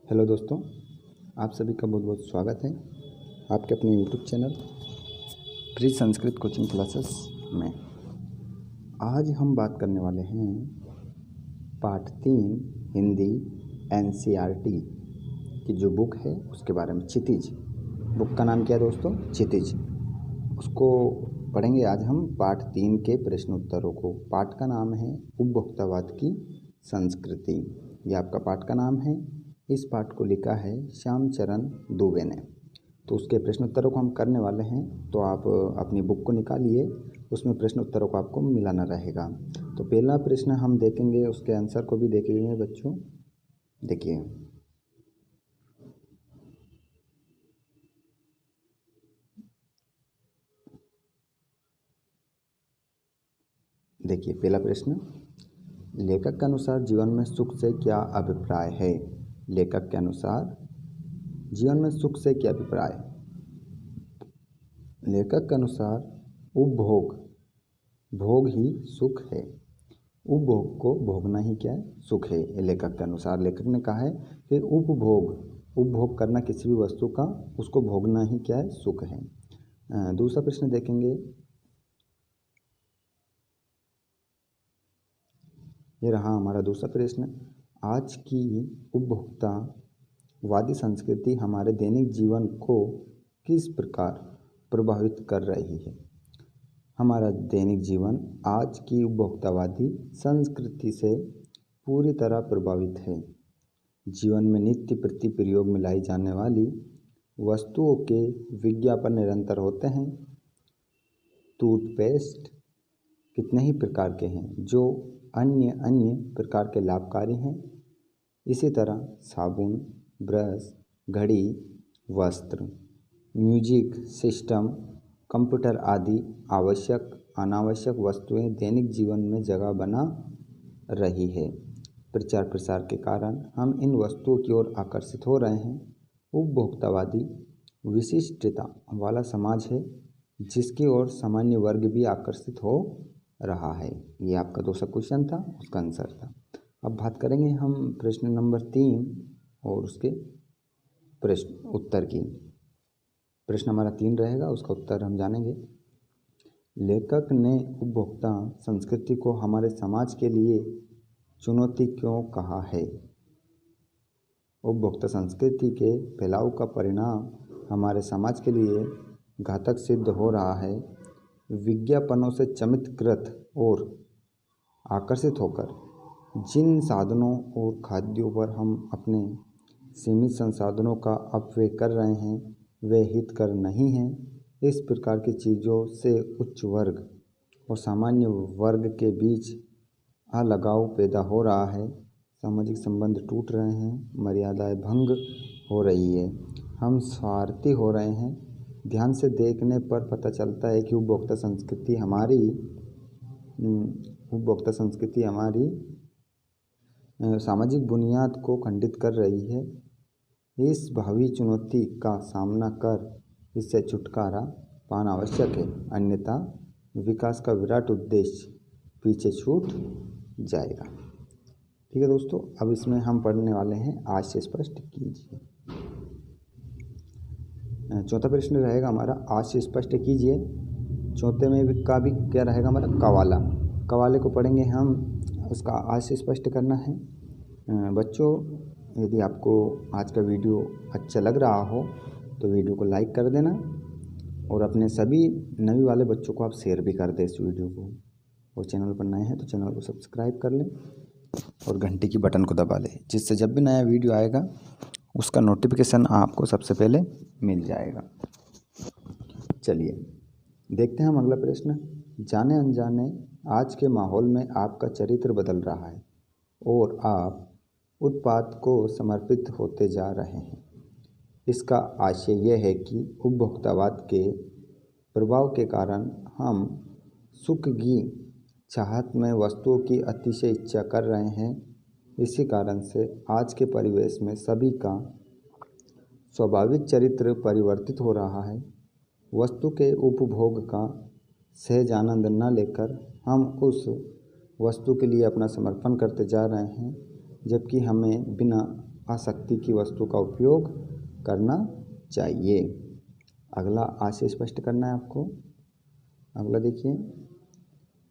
Hello दोस्तों, आप सभी का बहुत बहुत स्वागत है आपके अपने YouTube channel pre Sanskrit coaching classes में। आज हम बात करने वाले हैं पाठ 3 हिंदी एनसीईआरटी की जो बुक है उसके बारे में। क्षितिज बुक का नाम क्या है दोस्तों? क्षितिज। उसको पढ़ेंगे आज हम पाठ 3 के प्रश्न उत्तरों को। पाठ का नाम है उपभोक्तावाद की संस्कृति। ये आपका पाठ का नाम है। इस पाठ को लिखा है श्यामचरण दुबे ने। तो उसके प्रश्न उत्तरों को हम करने वाले हैं। तो आप अपनी बुक को निकालिए, उसमें प्रश्न उत्तरों को आपको मिलाना रहेगा। तो पहला प्रश्न हम देखेंगे, उसके आंसर को भी देखेंगे बच्चों। देखिए, पहला प्रश्न, लेखक के अनुसार जीवन में सुख से क्या अभिप्राय है? लेखक के अनुसार जीवन में सुख से क्या अभिप्राय? लेखक के अनुसार उपभोग, भोग ही सुख है। उपभोग को भोगना ही क्या है? सुख है। लेखक के अनुसार, लेखक ने कहा है कि उपभोग करना किसी भी वस्तु का, उसको भोगना ही क्या है? सुख है। दूसरा प्रश्न देखेंगे। ये रहा हमारा दूसरा प्रश्न। आज की उपभोक्तावादी संस्कृति हमारे दैनिक जीवन को किस प्रकार प्रभावित कर रही है? हमारा दैनिक जीवन आज की उपभोक्तावादी संस्कृति से पूरी तरह प्रभावित है। जीवन में नित्य प्रति प्रयोग में लाई जाने वाली वस्तुओं के विज्ञापन निरंतर होते हैं। टूथपेस्ट कितने ही प्रकार के हैं जो अन्य प्रकार के लाभकारी हैं। इसी तरह साबुन, ब्रश, घड़ी, वस्त्र, म्यूजिक सिस्टम, कंप्यूटर आदि आवश्यक अनावश्यक वस्तुएं दैनिक जीवन में जगह बना रही है। प्रचार प्रसार के कारण हम इन वस्तुओं की ओर आकर्षित हो रहे हैं। उपभोक्तावादी विशिष्टता वाला समाज है जिसकी ओर सामान्य वर्ग भी आकर्षित हो रहा है। ये आपका दूसरा क्वेश्चन था, उसका आंसर था। अब बात करेंगे हम प्रश्न नंबर 3 और उसके प्रश्न उत्तर की। प्रश्न हमारा 3 रहेगा, उसका उत्तर हम जानेंगे। लेखक ने उपभोक्ता संस्कृति को हमारे समाज के लिए चुनौती क्यों कहा है? उपभोक्ता संस्कृति के फैलाव का परिणाम हमारे समाज के लिए घातक सिद्ध हो रहा है। विज्ञापनों से चमत्कृत और आकर्षित होकर जिन साधनों और खाद्यों पर हम अपने सीमित संसाधनों का अपव्यय कर रहे हैं वे हितकर नहीं हैं। इस प्रकार की चीज़ों से उच्च वर्ग और सामान्य वर्ग के बीच अलगाव पैदा हो रहा है। सामाजिक संबंध टूट रहे हैं, मर्यादाएं भंग हो रही है, हम स्वार्थी हो रहे हैं। ध्यान से देखने पर पता चलता है कि उपभोक्ता संस्कृति हमारी सामाजिक बुनियाद को खंडित कर रही है। इस भावी चुनौती का सामना कर इससे छुटकारा पाना आवश्यक है, अन्यथा विकास का विराट उद्देश्य पीछे छूट जाएगा। ठीक है दोस्तों, अब इसमें हम पढ़ने वाले हैं आज से स्पष्ट कीजिए। चौथा प्रश्न रहेगा हमारा आज से स्पष्ट कीजिए। चौथे में भी क्या रहेगा हमारा? कवाला। कवाले को पढ़ेंगे हम, उसका आज से स्पष्ट करना है। बच्चों, यदि आपको आज का वीडियो अच्छा लग रहा हो तो वीडियो को लाइक कर देना और अपने सभी नए वाले बच्चों को आप शेयर भी कर दें इस वीडियो को। और चैनल पर नए हैं तो चैनल को सब्सक्राइब कर लें और घंटी की बटन को दबा लें, जिससे जब भी नया वीडियो आएगा उसका नोटिफिकेशन आपको सबसे पहले मिल जाएगा। चलिए देखते हैं हम अगला प्रश्न। जाने अनजाने आज के माहौल में आपका चरित्र बदल रहा है और आप उत्पाद को समर्पित होते जा रहे हैं। इसका आशय यह है कि उपभोक्तावाद के प्रभाव के कारण हम सुख की चाहत में वस्तुओं की अतिशय इच्छा कर रहे हैं। इसी कारण से आज के परिवेश में सभी का स्वाभाविक चरित्र परिवर्तित हो रहा है। वस्तु के उपभोग का सहज आनंद न लेकर हम उस वस्तु के लिए अपना समर्पण करते जा रहे हैं, जबकि हमें बिना आसक्ति की वस्तु का उपयोग करना चाहिए। अगला आज से स्पष्ट करना है आपको। अगला देखिए,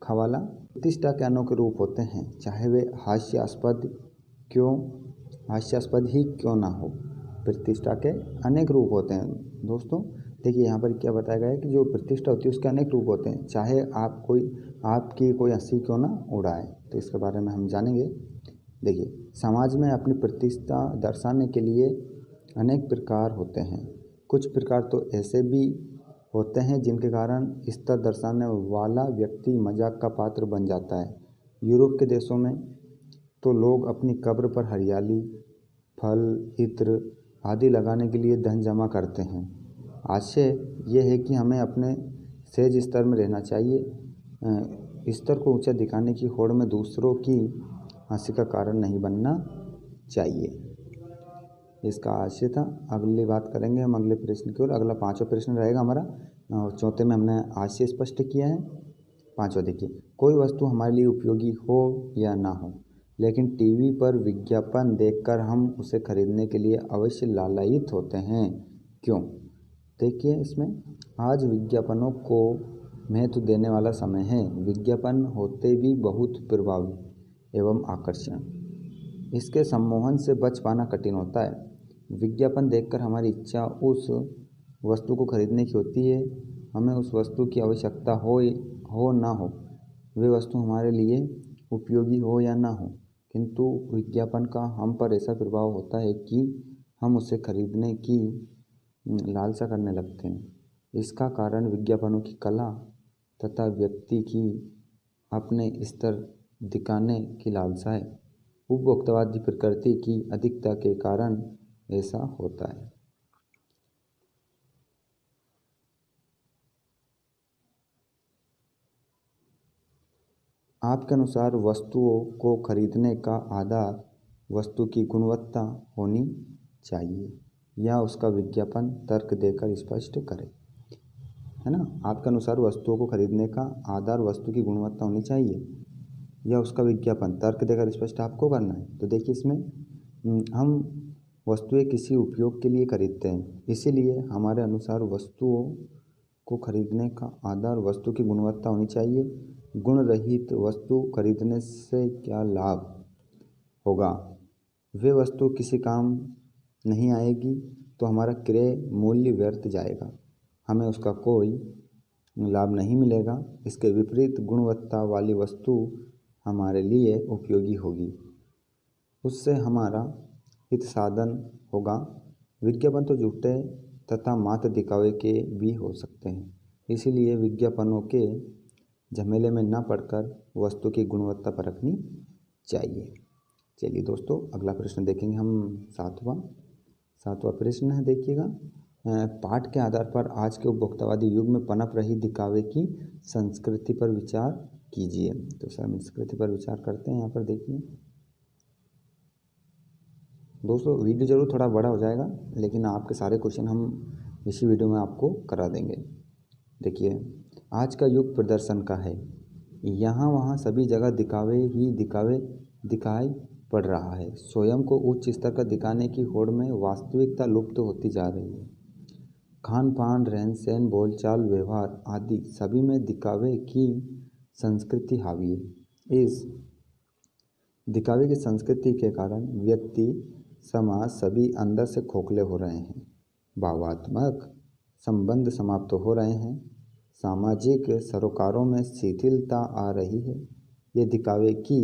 खवाला प्रतिष्ठा के अनोखे रूप होते हैं, चाहे वे हास्यास्पद ही क्यों ना हो। प्रतिष्ठा के अनेक रूप होते हैं दोस्तों। देखिए यहाँ पर क्या बताया गया है कि जो प्रतिष्ठा होती है उसके अनेक रूप होते हैं, चाहे आपकी कोई हंसी क्यों ना उड़ाए। तो इसके बारे में हम जानेंगे। देखिए, समाज में अपनी प्रतिष्ठा दर्शाने के लिए अनेक प्रकार होते हैं। कुछ प्रकार तो ऐसे भी होते हैं जिनके कारण स्तर दर्शाने वाला व्यक्ति मजाक का पात्र बन जाता है। यूरोप के देशों में तो लोग अपनी कब्र पर हरियाली, फल, इत्र आदि लगाने के लिए धन जमा करते हैं। आशय यह है कि हमें अपने सहज स्तर में रहना चाहिए। स्तर को ऊंचा दिखाने की होड़ में दूसरों की हंसी का कारण नहीं बनना चाहिए। इसका आशय था। अगली बात करेंगे हम अगले प्रश्न की ओर। अगला 5वां प्रश्न रहेगा हमारा, और चौथे में हमने आशय स्पष्ट किया है। 5वां देखिए, कोई वस्तु हमारे लिए उपयोगी हो या ना हो, लेकिन टीवी पर विज्ञापन देखकर हम उसे खरीदने के लिए अवश्य लालायित होते हैं, क्यों? देखिए इसमें, आज विज्ञापनों को महत्व देने वाला समय है। विज्ञापन होते भी बहुत प्रभावी एवं आकर्षण, इसके सम्मोहन से बच पाना कठिन होता है। विज्ञापन देखकर हमारी इच्छा उस वस्तु को खरीदने की होती है। हमें उस वस्तु की आवश्यकता हो ना हो, वे वस्तु हमारे लिए उपयोगी हो या ना हो, किंतु विज्ञापन का हम पर ऐसा प्रभाव होता है कि हम उसे खरीदने की लालसा करने लगते हैं। इसका कारण विज्ञापनों की कला तथा व्यक्ति की अपने स्तर दिखाने की लालसा है। उपभोक्तावादी प्रकृति की अधिकता के कारण ऐसा होता है। आपके अनुसार वस्तुओं को खरीदने का आधार वस्तु की गुणवत्ता होनी चाहिए या उसका विज्ञापन तर्क देकर स्पष्ट करें, है ना। आपके अनुसार वस्तुओं को खरीदने का आधार वस्तु की गुणवत्ता होनी चाहिए या उसका विज्ञापन तर्क देकर स्पष्ट आपको करना है। तो देखिए इसमें हम वस्तुएं किसी उपयोग के लिए खरीदते हैं, इसीलिए हमारे अनुसार वस्तुओं को खरीदने का आधार वस्तु की गुणवत्ता होनी चाहिए। गुण रहित वस्तु खरीदने से क्या लाभ होगा? वे वस्तु किसी काम नहीं आएगी, तो हमारा क्रय मूल्य व्यर्थ जाएगा, हमें उसका कोई लाभ नहीं मिलेगा। इसके विपरीत गुणवत्ता वाली वस्तु हमारे लिए उपयोगी होगी, उससे हमारा हित साधन होगा। विज्ञापन तो झूठे तथा मात्र दिखावे के भी हो सकते हैं, इसीलिए विज्ञापनों के झमेले में न पड़कर वस्तु की गुणवत्ता परखनी चाहिए। चलिए दोस्तों, अगला प्रश्न देखेंगे हम। सातवां प्रश्न है, देखिएगा। पाठ के आधार पर आज के उपभोक्तावादी युग में पनप रही दिखावे की संस्कृति पर विचार कीजिए। तो संस्कृति पर विचार करते हैं। यहाँ पर देखिए दोस्तों, वीडियो जरूर थोड़ा बड़ा हो जाएगा, लेकिन आपके सारे क्वेश्चन हम इसी वीडियो में आपको करा देंगे। देखिए, आज का युग प्रदर्शन का है। यहाँ वहाँ सभी जगह दिखाई पड़ रहा है। स्वयं को उच्च स्तर का दिखाने की होड़ में वास्तविकता लुप्त होती जा रही है। खान पान, रहन सहन, बोलचाल, व्यवहार आदि सभी में दिखावे की संस्कृति हावी है। इस दिखावे की संस्कृति के कारण व्यक्ति, समाज सभी अंदर से खोखले हो रहे हैं। भावात्मक संबंध समाप्त हो रहे हैं। सामाजिक सरोकारों में शिथिलता आ रही है। ये दिखावे की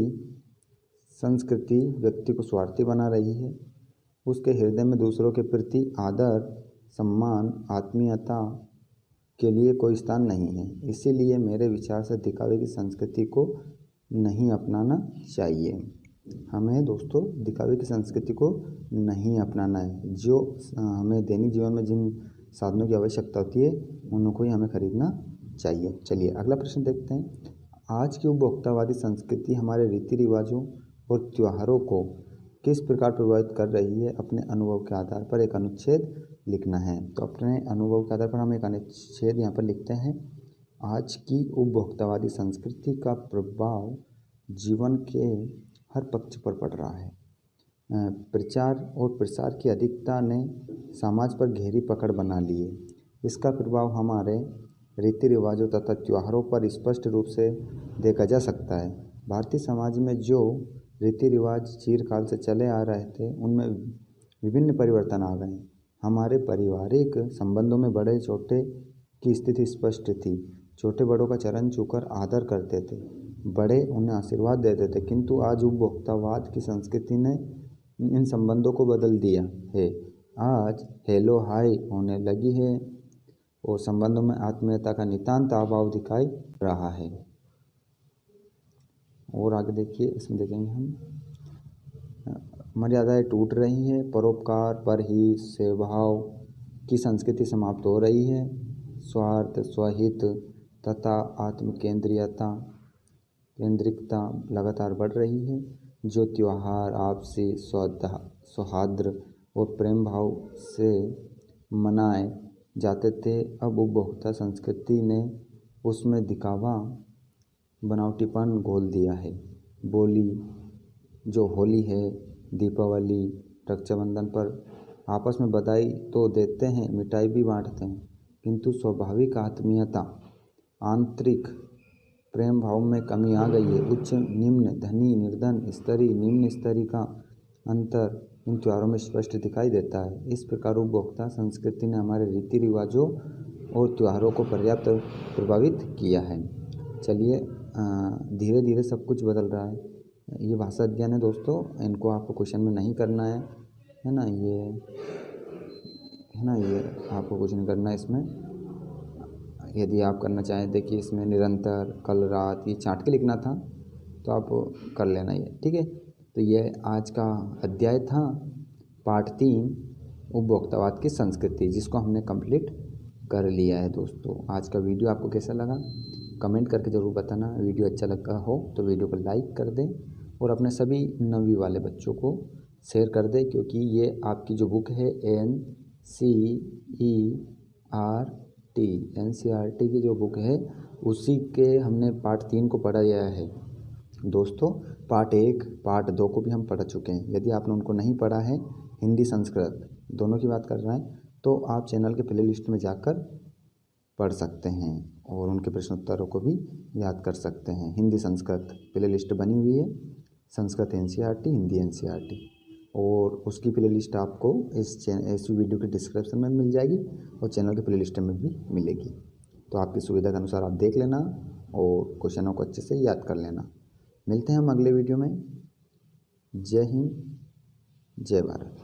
संस्कृति व्यक्ति को स्वार्थी बना रही है। उसके हृदय में दूसरों के प्रति आदर, सम्मान, आत्मीयता के लिए कोई स्थान नहीं है। इसीलिए मेरे विचार से दिखावे की संस्कृति को नहीं अपनाना चाहिए। हमें दोस्तों दिखावे की संस्कृति को नहीं अपनाना है। जो हमें दैनिक जीवन में जिन साधनों की आवश्यकता होती है उनको ही हमें खरीदना चाहिए। चलिए अगला प्रश्न देखते हैं। आज की उपभोक्तावादी संस्कृति हमारे रीति रिवाजों और त्योहारों को किस प्रकार प्रभावित कर रही है? अपने अनुभव के आधार पर एक अनुच्छेद लिखना है। तो अपने अनुभव के आधार पर हम एक अनुच्छेद यहाँ पर लिखते हैं। आज की उपभोक्तावादी संस्कृति का प्रभाव जीवन के हर पक्ष पर पड़ रहा है। प्रचार और प्रसार की अधिकता ने समाज पर गहरी पकड़ बना ली है। इसका प्रभाव हमारे रीति रिवाजों तथा त्योहारों पर स्पष्ट रूप से देखा जा सकता है। भारतीय समाज में जो रीति रिवाज चिरकाल से चले आ रहे थे, उनमें विभिन्न परिवर्तन आ गए। हमारे पारिवारिक संबंधों में बड़े छोटे की स्थिति स्पष्ट थी। छोटे बड़ों का चरण छूकर आदर करते थे, बड़े उन्हें आशीर्वाद देते थे। किंतु आज उपभोक्तावाद की संस्कृति ने इन संबंधों को बदल दिया है। आज हेलो हाय होने लगी है और संबंधों में आत्मीयता का नितांत अभाव दिखाई रहा है। और आगे देखिए, इसमें देखेंगे हम, मर्यादाएं टूट रही है, परोपकार, परहित, सेवाभाव की संस्कृति समाप्त हो रही है, स्वार्थ, स्वहित तथा आत्मकेंद्रियता लगातार बढ़ रही है। जो त्योहार आपसी सौहार्द और प्रेम भाव से मनाए जाते थे, अब उपभोक्ता संस्कृति ने उसमें दिखावा, बनावटीपन घोल दिया है। बोली जो होली है, दीपावली, रक्षाबंधन पर आपस में बधाई तो देते हैं, मिठाई भी बांटते हैं, किंतु स्वाभाविक आत्मीयता, आंतरिक प्रेम भाव में कमी आ गई है। उच्च निम्न, धनी निर्धन, स्तरीय निम्न स्तरीय का अंतर इन त्योहारों में स्पष्ट दिखाई देता है। इस प्रकार उपभोक्ता संस्कृति ने हमारे रीति रिवाजों और त्योहारों को पर्याप्त प्रभावित किया है। चलिए, धीरे धीरे सब कुछ बदल रहा है। ये भाषा अध्ययन है दोस्तों, इनको आपको क्वेश्चन में नहीं करना है ना, ये आपको कुछ नहीं करना है इसमें। यदि आप करना चाहें, देखिए इसमें निरंतर, कल, रात, ये छाँट के लिखना था, तो आप कर लेना ये, ठीक है। तो ये आज का अध्याय था, पार्ट 3, उपभोक्तावाद की संस्कृति, जिसको हमने कंप्लीट कर लिया है दोस्तों। आज का वीडियो आपको कैसा लगा कमेंट करके ज़रूर बताना। वीडियो अच्छा लगा हो तो वीडियो को लाइक कर दें और अपने सभी 9वीं वाले बच्चों को शेयर कर दें, क्योंकि ये आपकी जो बुक है NCERT की जो बुक है, उसी के हमने पार्ट 3 को पढ़ा गया है दोस्तों। पार्ट 1, पार्ट 2 को भी हम पढ़ चुके हैं। यदि आपने उनको नहीं पढ़ा है, हिंदी संस्कृत दोनों की बात कर रहे हैं, तो आप चैनल के प्ले लिस्ट में जाकर पढ़ सकते हैं और उनके प्रश्नोत्तरों को भी याद कर सकते हैं। हिंदी संस्कृत प्ले लिस्ट बनी हुई है, संस्कृत NCERT, हिंदी NCERT, और उसकी प्ले लिस्ट आपको इस वीडियो के डिस्क्रिप्शन में मिल जाएगी और चैनल के प्ले लिस्ट में भी मिलेगी। तो आपकी सुविधा के अनुसार आप देख लेना और क्वेश्चनों को अच्छे से याद कर लेना। मिलते हैं हम अगले वीडियो में। जय हिंद, जय भारत।